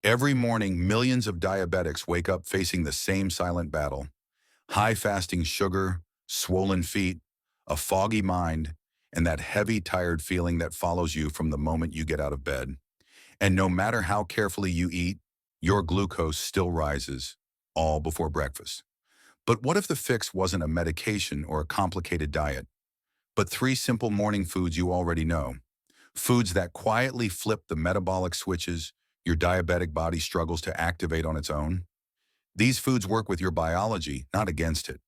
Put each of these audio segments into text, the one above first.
Every morning, millions of diabetics wake up facing the same silent battle: high fasting sugar, swollen feet, a foggy mind, and that heavy, tired feeling that follows you from the moment you get out of bed. And no matter how carefully you eat, your glucose still rises, all before breakfast. But what if the fix wasn't a medication or a complicated diet, but three simple morning foods you already know? Foods that quietly flip the metabolic switches your diabetic body struggles to activate on its own. These foods work with your biology, not against it.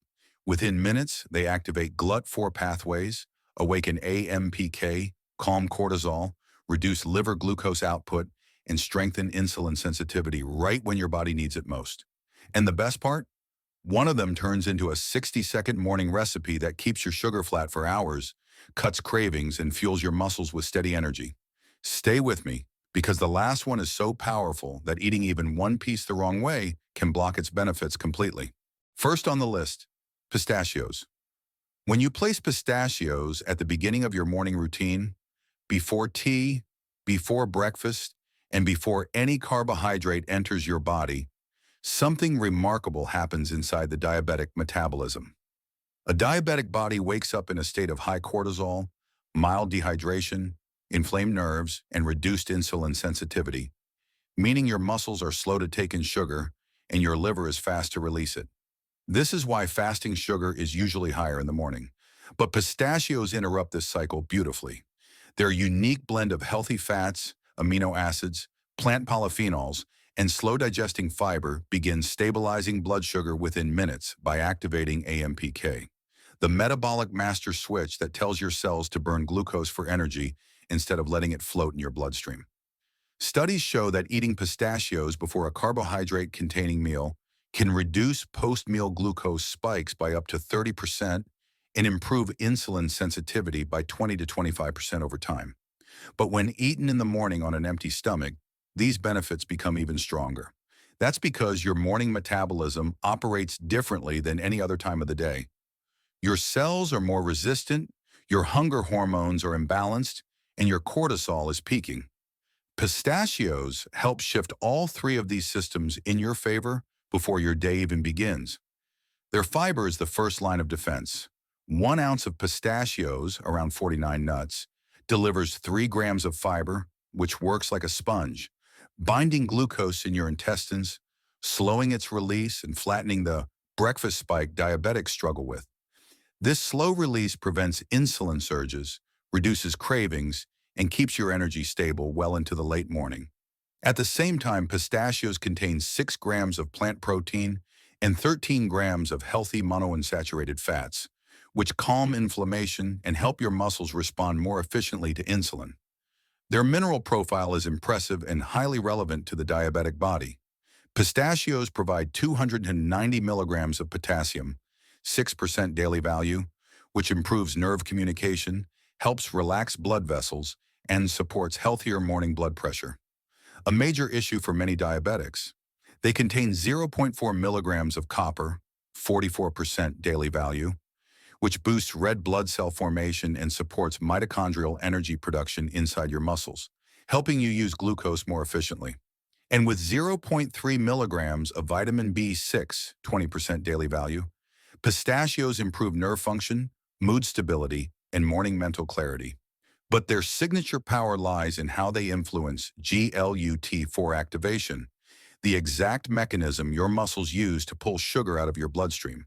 Within minutes, they activate GLUT4 pathways, awaken AMPK, calm cortisol, reduce liver glucose output, and strengthen insulin sensitivity right when your body needs it most. And the best part? One of them turns into a 60-second morning recipe that keeps your sugar flat for hours, cuts cravings, and fuels your muscles with steady energy. Stay with me, because the last one is so powerful that eating even one piece the wrong way can block its benefits completely. First on the list, pistachios. When you place pistachios at the beginning of your morning routine, before tea, before breakfast, and before any carbohydrate enters your body, something remarkable happens inside the diabetic metabolism. A diabetic body wakes up in a state of high cortisol, mild dehydration, inflamed nerves, and reduced insulin sensitivity, meaning your muscles are slow to take in sugar and your liver is fast to release it. This is why fasting sugar is usually higher in the morning. But pistachios interrupt this cycle beautifully. Their unique blend of healthy fats, amino acids, plant polyphenols, and slow-digesting fiber begins stabilizing blood sugar within minutes by activating AMPK, the metabolic master switch that tells your cells to burn glucose for energy instead of letting it float in your bloodstream. Studies show that eating pistachios before a carbohydrate-containing meal can reduce post-meal glucose spikes by up to 30% and improve insulin sensitivity by 20 to 25% over time. But when eaten in the morning on an empty stomach, these benefits become even stronger. That's because your morning metabolism operates differently than any other time of the day. Your cells are more resistant, your hunger hormones are imbalanced, and your cortisol is peaking. Pistachios help shift all three of these systems in your favor before your day even begins. Their fiber is the first line of defense. 1 ounce of pistachios, around 49 nuts, delivers 3 grams of fiber, which works like a sponge, binding glucose in your intestines, slowing its release and flattening the breakfast spike diabetics struggle with. This slow release prevents insulin surges, reduces cravings, and keeps your energy stable well into the late morning. At the same time, pistachios contain 6 grams of plant protein and 13 grams of healthy monounsaturated fats, which calm inflammation and help your muscles respond more efficiently to insulin. Their mineral profile is impressive and highly relevant to the diabetic body. Pistachios provide 290 milligrams of potassium, 6% daily value, which improves nerve communication, helps relax blood vessels, and supports healthier morning blood pressure. A major issue for many diabetics. They contain 0.4 milligrams of copper, 44% daily value, which boosts red blood cell formation and supports mitochondrial energy production inside your muscles, helping you use glucose more efficiently. And with 0.3 milligrams of vitamin B6, 20% daily value, pistachios improve nerve function, mood stability, and morning mental clarity. But their signature power lies in how they influence GLUT4 activation, the exact mechanism your muscles use to pull sugar out of your bloodstream.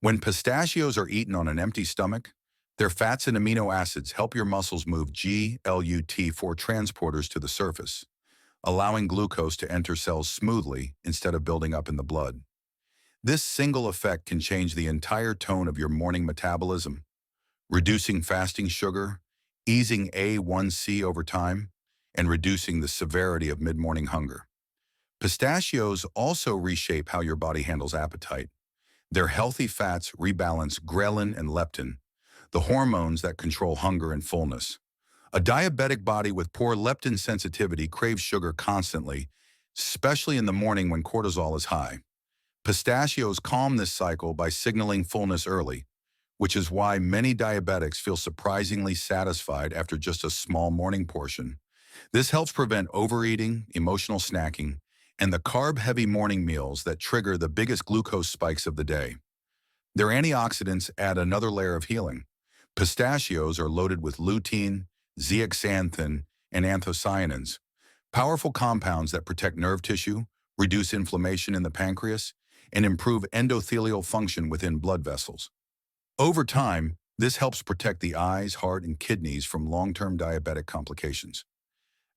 When pistachios are eaten on an empty stomach, their fats and amino acids help your muscles move GLUT4 transporters to the surface, allowing glucose to enter cells smoothly instead of building up in the blood. This single effect can change the entire tone of your morning metabolism, reducing fasting sugar, easing A1C over time, and reducing the severity of mid-morning hunger. Pistachios also reshape how your body handles appetite. Their healthy fats rebalance ghrelin and leptin, the hormones that control hunger and fullness. A diabetic body with poor leptin sensitivity craves sugar constantly, especially in the morning when cortisol is high. Pistachios calm this cycle by signaling fullness early, which is why many diabetics feel surprisingly satisfied after just a small morning portion. This helps prevent overeating, emotional snacking, and the carb-heavy morning meals that trigger the biggest glucose spikes of the day. Their antioxidants add another layer of healing. Pistachios are loaded with lutein, zeaxanthin, and anthocyanins, powerful compounds that protect nerve tissue, reduce inflammation in the pancreas, and improve endothelial function within blood vessels. Over time, this helps protect the eyes, heart, and kidneys from long-term diabetic complications.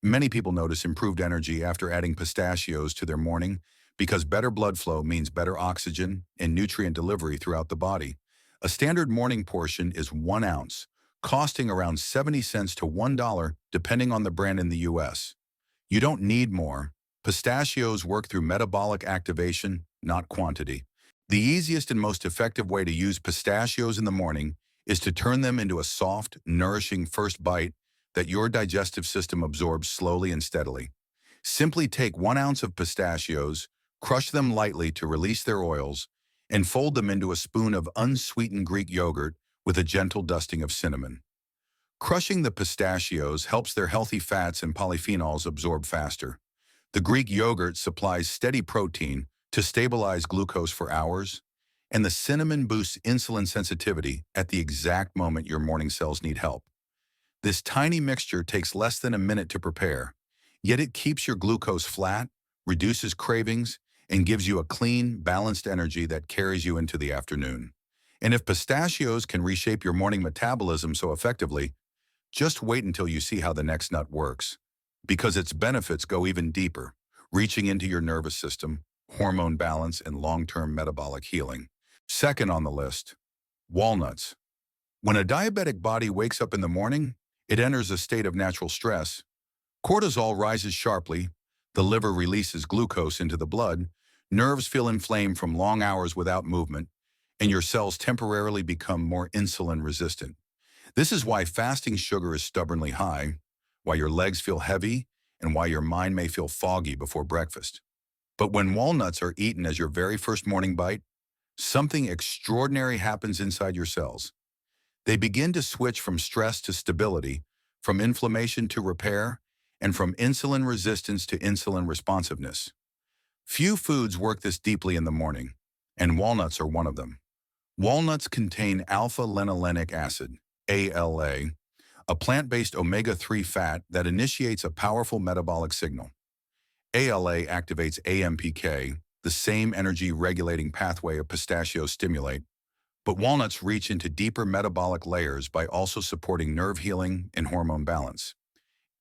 Many people notice improved energy after adding pistachios to their morning because better blood flow means better oxygen and nutrient delivery throughout the body. A standard morning portion is 1 ounce, costing around 70 cents to $1 depending on the brand in the US. You don't need more. Pistachios work through metabolic activation, not quantity. The easiest and most effective way to use pistachios in the morning is to turn them into a soft, nourishing first bite that your digestive system absorbs slowly and steadily. Simply take 1 ounce of pistachios, crush them lightly to release their oils, and fold them into a spoon of unsweetened Greek yogurt with a gentle dusting of cinnamon. Crushing the pistachios helps their healthy fats and polyphenols absorb faster. The Greek yogurt supplies steady protein to stabilize glucose for hours, and the cinnamon boosts insulin sensitivity at the exact moment your morning cells need help. This tiny mixture takes less than a minute to prepare, yet it keeps your glucose flat, reduces cravings, and gives you a clean, balanced energy that carries you into the afternoon. And if pistachios can reshape your morning metabolism so effectively, just wait until you see how the next nut works, because its benefits go even deeper, reaching into your nervous system, hormone balance, and long-term metabolic healing. Second on the list, walnuts. When a diabetic body wakes up in the morning, it enters a state of natural stress. Cortisol rises sharply, the liver releases glucose into the blood, nerves feel inflamed from long hours without movement, and your cells temporarily become more insulin resistant. This is why fasting sugar is stubbornly high, why your legs feel heavy, and why your mind may feel foggy before breakfast. But when walnuts are eaten as your very first morning bite, something extraordinary happens inside your cells. They begin to switch from stress to stability, from inflammation to repair, and from insulin resistance to insulin responsiveness. Few foods work this deeply in the morning, and walnuts are one of them. Walnuts contain alpha-linolenic acid, ALA, a plant-based omega-3 fat that initiates a powerful metabolic signal. ALA activates AMPK, the same energy-regulating pathway of pistachios stimulate, but walnuts reach into deeper metabolic layers by also supporting nerve healing and hormone balance.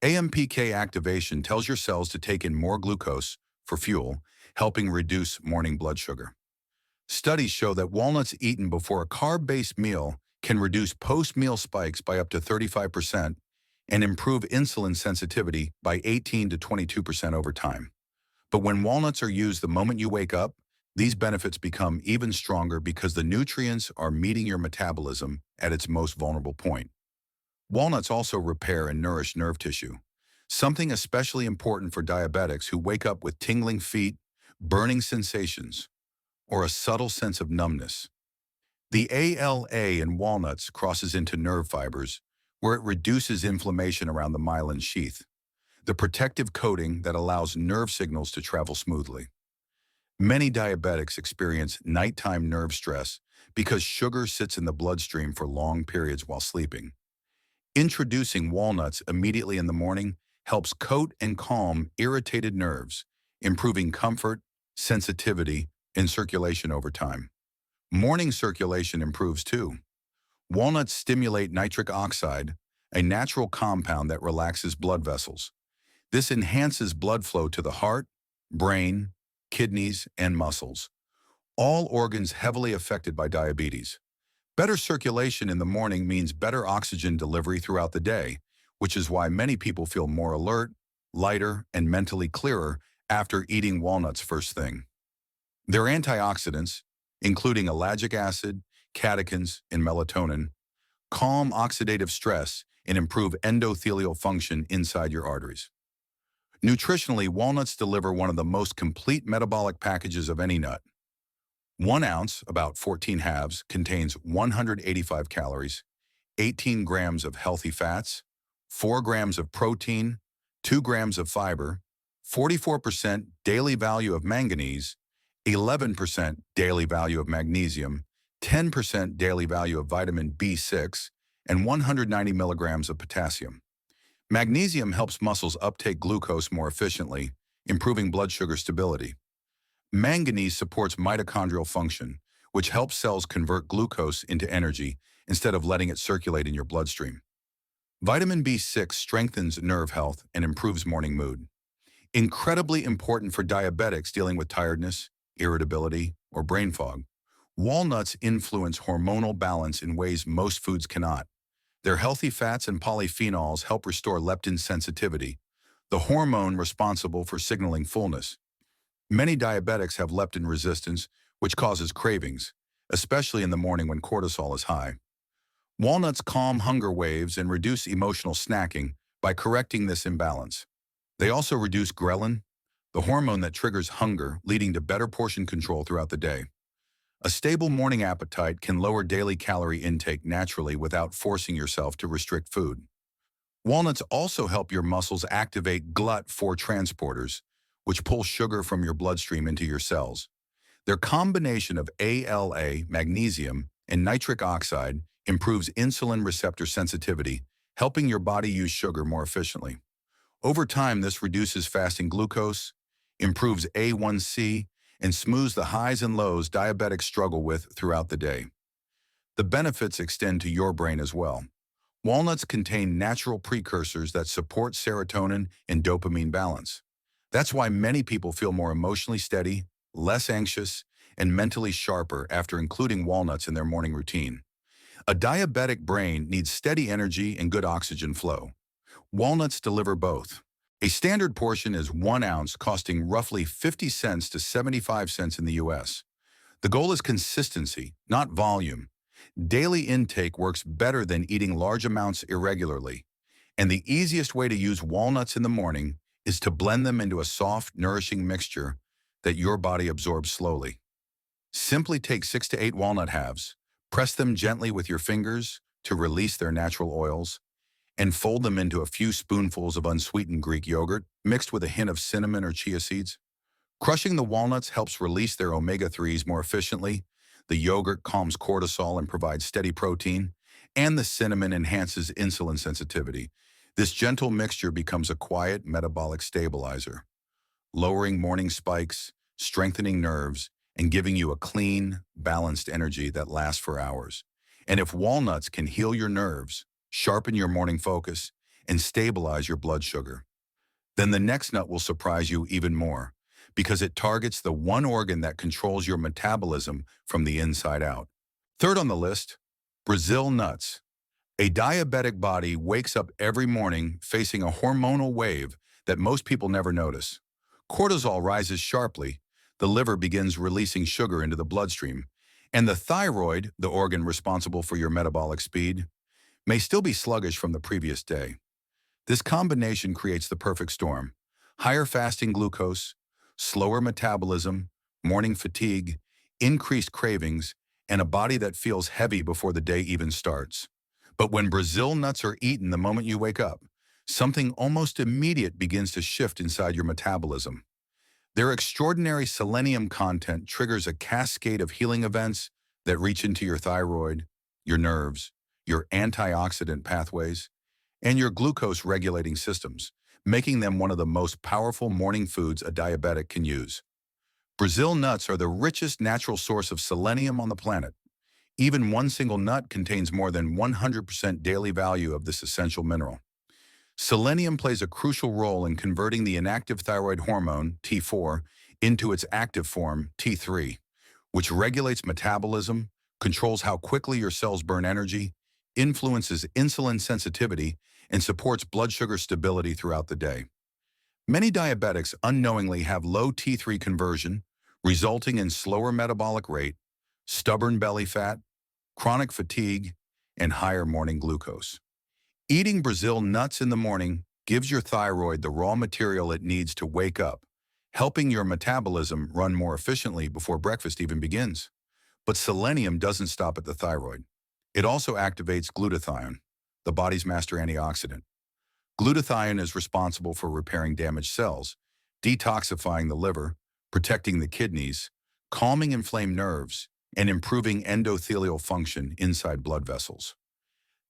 AMPK activation tells your cells to take in more glucose for fuel, helping reduce morning blood sugar. Studies show that walnuts eaten before a carb-based meal can reduce post-meal spikes by up to 35% and improve insulin sensitivity by 18 to 22% over time. But when walnuts are used the moment you wake up, these benefits become even stronger because the nutrients are meeting your metabolism at its most vulnerable point. Walnuts also repair and nourish nerve tissue, something especially important for diabetics who wake up with tingling feet, burning sensations, or a subtle sense of numbness. The ALA in walnuts crosses into nerve fibers, where it reduces inflammation around the myelin sheath, the protective coating that allows nerve signals to travel smoothly. Many diabetics experience nighttime nerve stress because sugar sits in the bloodstream for long periods while sleeping. Introducing walnuts immediately in the morning helps coat and calm irritated nerves, improving comfort, sensitivity, and circulation over time. Morning circulation improves too. Walnuts stimulate nitric oxide, a natural compound that relaxes blood vessels. This enhances blood flow to the heart, brain, kidneys, and muscles, all organs heavily affected by diabetes. Better circulation in the morning means better oxygen delivery throughout the day, which is why many people feel more alert, lighter, and mentally clearer after eating walnuts first thing. Their antioxidants, including ellagic acid, catechins, and melatonin, calm oxidative stress and improve endothelial function inside your arteries. Nutritionally, walnuts deliver one of the most complete metabolic packages of any nut. 1 ounce, about 14 halves, contains 185 calories, 18 grams of healthy fats, 4 grams of protein, 2 grams of fiber, 44% daily value of manganese, 11% daily value of magnesium, 10% daily value of vitamin B6, and 190 milligrams of potassium. Magnesium helps muscles uptake glucose more efficiently, improving blood sugar stability. Manganese supports mitochondrial function, which helps cells convert glucose into energy instead of letting it circulate in your bloodstream. Vitamin B6 strengthens nerve health and improves morning mood. Incredibly important for diabetics dealing with tiredness, irritability, or brain fog. Walnuts influence hormonal balance in ways most foods cannot. Their healthy fats and polyphenols help restore leptin sensitivity, the hormone responsible for signaling fullness. Many diabetics have leptin resistance, which causes cravings, especially in the morning when cortisol is high. Walnuts calm hunger waves and reduce emotional snacking by correcting this imbalance. They also reduce ghrelin, the hormone that triggers hunger, leading to better portion control throughout the day. A stable morning appetite can lower daily calorie intake naturally without forcing yourself to restrict food. Walnuts also help your muscles activate GLUT4 transporters, which pull sugar from your bloodstream into your cells. Their combination of ALA, magnesium, and nitric oxide improves insulin receptor sensitivity, helping your body use sugar more efficiently. Over time, this reduces fasting glucose, improves A1C, and smooths the highs and lows diabetics struggle with throughout the day. The benefits extend to your brain as well. Walnuts contain natural precursors that support serotonin and dopamine balance. That's why many people feel more emotionally steady, less anxious, and mentally sharper after including walnuts in their morning routine. A diabetic brain needs steady energy and good oxygen flow. Walnuts deliver both. A standard portion is 1 ounce, costing roughly 50 cents to 75 cents in the US. The goal is consistency, not volume. Daily intake works better than eating large amounts irregularly. And the easiest way to use walnuts in the morning is to blend them into a soft, nourishing mixture that your body absorbs slowly. Simply take 6 to 8 walnut halves, press them gently with your fingers to release their natural oils, and fold them into a few spoonfuls of unsweetened Greek yogurt mixed with a hint of cinnamon or chia seeds. Crushing the walnuts helps release their omega-3s more efficiently. The yogurt calms cortisol and provides steady protein, and the cinnamon enhances insulin sensitivity. This gentle mixture becomes a quiet metabolic stabilizer, lowering morning spikes, strengthening nerves, and giving you a clean, balanced energy that lasts for hours. And if walnuts can heal your nerves, sharpen your morning focus, and stabilize your blood sugar, then the next nut will surprise you even more, because it targets the one organ that controls your metabolism from the inside out. Third on the list, Brazil nuts. A diabetic body wakes up every morning facing a hormonal wave that most people never notice. Cortisol rises sharply, the liver begins releasing sugar into the bloodstream, and the thyroid, the organ responsible for your metabolic speed, may still be sluggish from the previous day. This combination creates the perfect storm: higher fasting glucose, slower metabolism, morning fatigue, increased cravings, and a body that feels heavy before the day even starts. But when Brazil nuts are eaten the moment you wake up, something almost immediate begins to shift inside your metabolism. Their extraordinary selenium content triggers a cascade of healing events that reach into your thyroid, your nerves, your antioxidant pathways, and your glucose-regulating systems, making them one of the most powerful morning foods a diabetic can use. Brazil nuts are the richest natural source of selenium on the planet. Even one single nut contains more than 100% daily value of this essential mineral. Selenium plays a crucial role in converting the inactive thyroid hormone, T4, into its active form, T3, which regulates metabolism, controls how quickly your cells burn energy, influences insulin sensitivity, and supports blood sugar stability throughout the day. Many diabetics unknowingly have low T3 conversion, resulting in slower metabolic rate, stubborn belly fat, chronic fatigue, and higher morning glucose. Eating Brazil nuts in the morning gives your thyroid the raw material it needs to wake up, helping your metabolism run more efficiently before breakfast even begins. But selenium doesn't stop at the thyroid. It also activates glutathione, the body's master antioxidant. Glutathione is responsible for repairing damaged cells, detoxifying the liver, protecting the kidneys, calming inflamed nerves, and improving endothelial function inside blood vessels.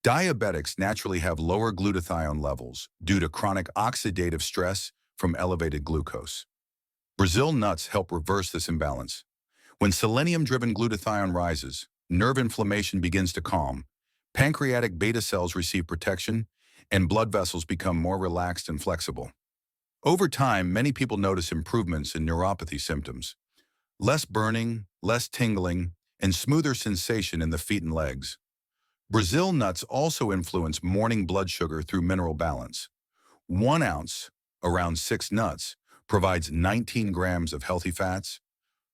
Diabetics naturally have lower glutathione levels due to chronic oxidative stress from elevated glucose. Brazil nuts help reverse this imbalance. When selenium-driven glutathione rises, nerve inflammation begins to calm, pancreatic beta cells receive protection, and blood vessels become more relaxed and flexible. Over time, many people notice improvements in neuropathy symptoms. Less burning, less tingling, and smoother sensation in the feet and legs. Brazil nuts also influence morning blood sugar through mineral balance. 1 ounce, around 6 nuts, provides 19 grams of healthy fats,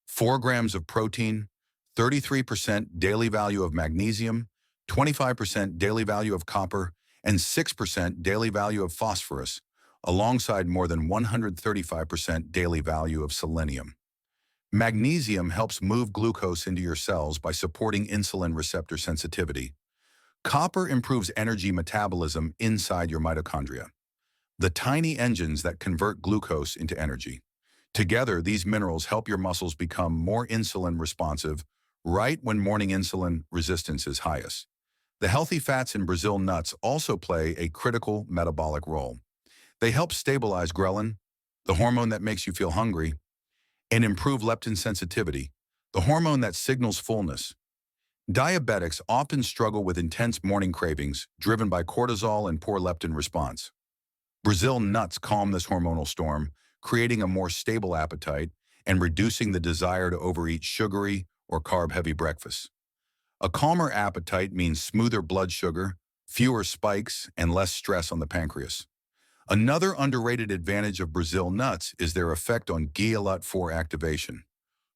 4 grams of protein, 33% daily value of magnesium, 25% daily value of copper, and 6% daily value of phosphorus, alongside more than 135% daily value of selenium. Magnesium helps move glucose into your cells by supporting insulin receptor sensitivity. Copper improves energy metabolism inside your mitochondria, the tiny engines that convert glucose into energy. Together, these minerals help your muscles become more insulin responsive right when morning insulin resistance is highest. The healthy fats in Brazil nuts also play a critical metabolic role. They help stabilize ghrelin, the hormone that makes you feel hungry, and improve leptin sensitivity, the hormone that signals fullness. Diabetics often struggle with intense morning cravings driven by cortisol and poor leptin response. Brazil nuts calm this hormonal storm, creating a more stable appetite and reducing the desire to overeat sugary or carb-heavy breakfasts. A calmer appetite means smoother blood sugar, fewer spikes, and less stress on the pancreas. Another underrated advantage of Brazil nuts is their effect on GLUT4 activation.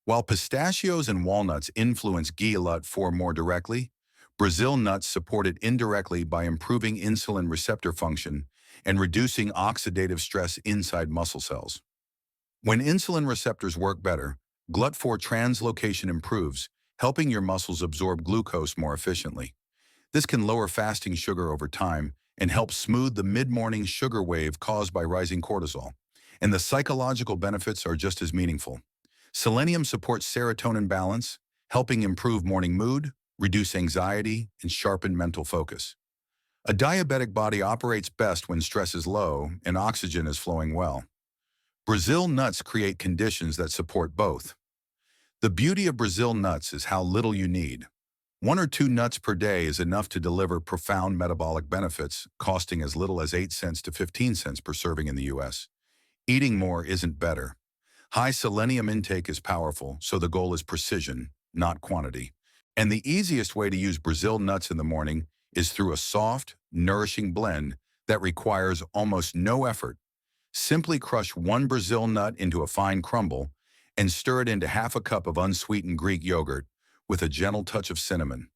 While pistachios and walnuts influence GLUT4 more directly, Brazil nuts support it indirectly by improving insulin receptor function and reducing oxidative stress inside muscle cells. When insulin receptors work better, GLUT4 translocation improves, helping your muscles absorb glucose more efficiently. This can lower fasting sugar over time and help smooth the mid-morning sugar wave caused by rising cortisol. And the psychological benefits are just as meaningful. Selenium supports serotonin balance, helping improve morning mood, reduce anxiety, and sharpen mental focus. A diabetic body operates best when stress is low and oxygen is flowing well. Brazil nuts create conditions that support both. The beauty of Brazil nuts is how little you need. 1 or 2 nuts per day is enough to deliver profound metabolic benefits, costing as little as 8 cents to 15 cents per serving in the US. Eating more isn't better. High selenium intake is powerful, so the goal is precision, not quantity. And the easiest way to use Brazil nuts in the morning is through a soft, nourishing blend that requires almost no effort. Simply crush 1 Brazil nut into a fine crumble and stir it into half a cup of unsweetened Greek yogurt with a gentle touch of cinnamon.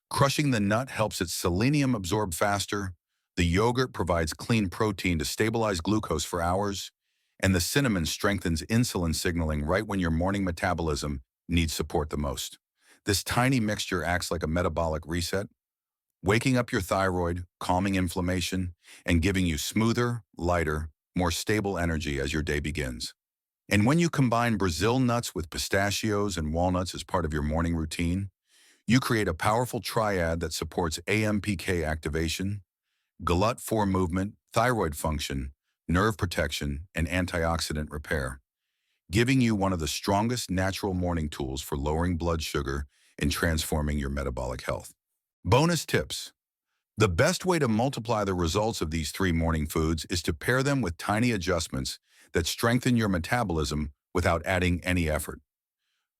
Crushing the nut helps its selenium absorb faster, the yogurt provides clean protein to stabilize glucose for hours, and the cinnamon strengthens insulin signaling right when your morning metabolism needs support the most. This tiny mixture acts like a metabolic reset, waking up your thyroid, calming inflammation, and giving you smoother, lighter, more stable energy as your day begins. And when you combine Brazil nuts with pistachios and walnuts as part of your morning routine, you create a powerful triad that supports AMPK activation, GLUT4 movement, thyroid function, nerve protection, and antioxidant repair, giving you one of the strongest natural morning tools for lowering blood sugar and transforming your metabolic health. Bonus tips. The best way to multiply the results of these 3 morning foods is to pair them with tiny adjustments that strengthen your metabolism without adding any effort.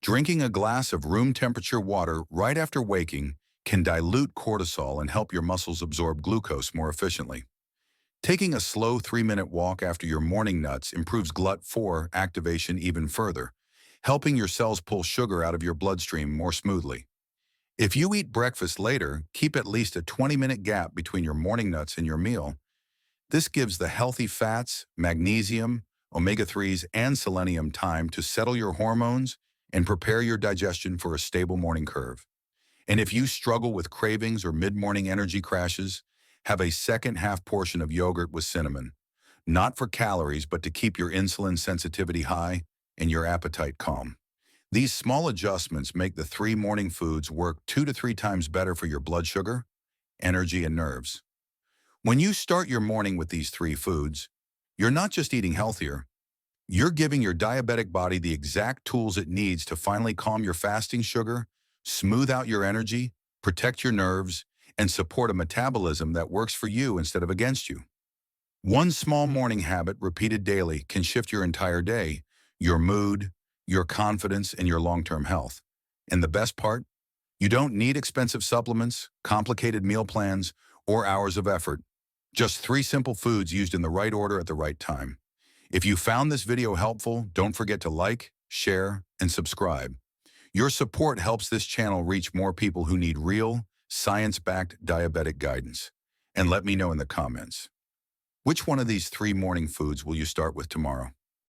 Drinking a glass of room temperature water right after waking can dilute cortisol and help your muscles absorb glucose more efficiently. Taking a slow 3-minute walk after your morning nuts improves GLUT4 activation even further, helping your cells pull sugar out of your bloodstream more smoothly. If you eat breakfast later, keep at least a 20-minute gap between your morning nuts and your meal. This gives the healthy fats, magnesium, omega-3s, and selenium time to settle your hormones and prepare your digestion for a stable morning curve. And if you struggle with cravings or mid-morning energy crashes, have a second half portion of yogurt with cinnamon. not for calories, but to keep your insulin sensitivity high and your appetite calm. These small adjustments make the 3 morning foods work 2 to 3 times better for your blood sugar, energy, and nerves. When you start your morning with these 3 foods, you're not just eating healthier, you're giving your diabetic body the exact tools it needs to finally calm your fasting sugar, smooth out your energy, protect your nerves, and support a metabolism that works for you instead of against you. One small morning habit repeated daily can shift your entire day, your mood, your confidence, and your long-term health. And the best part? You don't need expensive supplements, complicated meal plans, or hours of effort. Just 3 simple foods used in the right order at the right time. If you found this video helpful, don't forget to like, share, and subscribe. Your support helps this channel reach more people who need real, science-backed diabetic guidance. And let me know in the comments. Which one of these 3 morning foods will you start with tomorrow?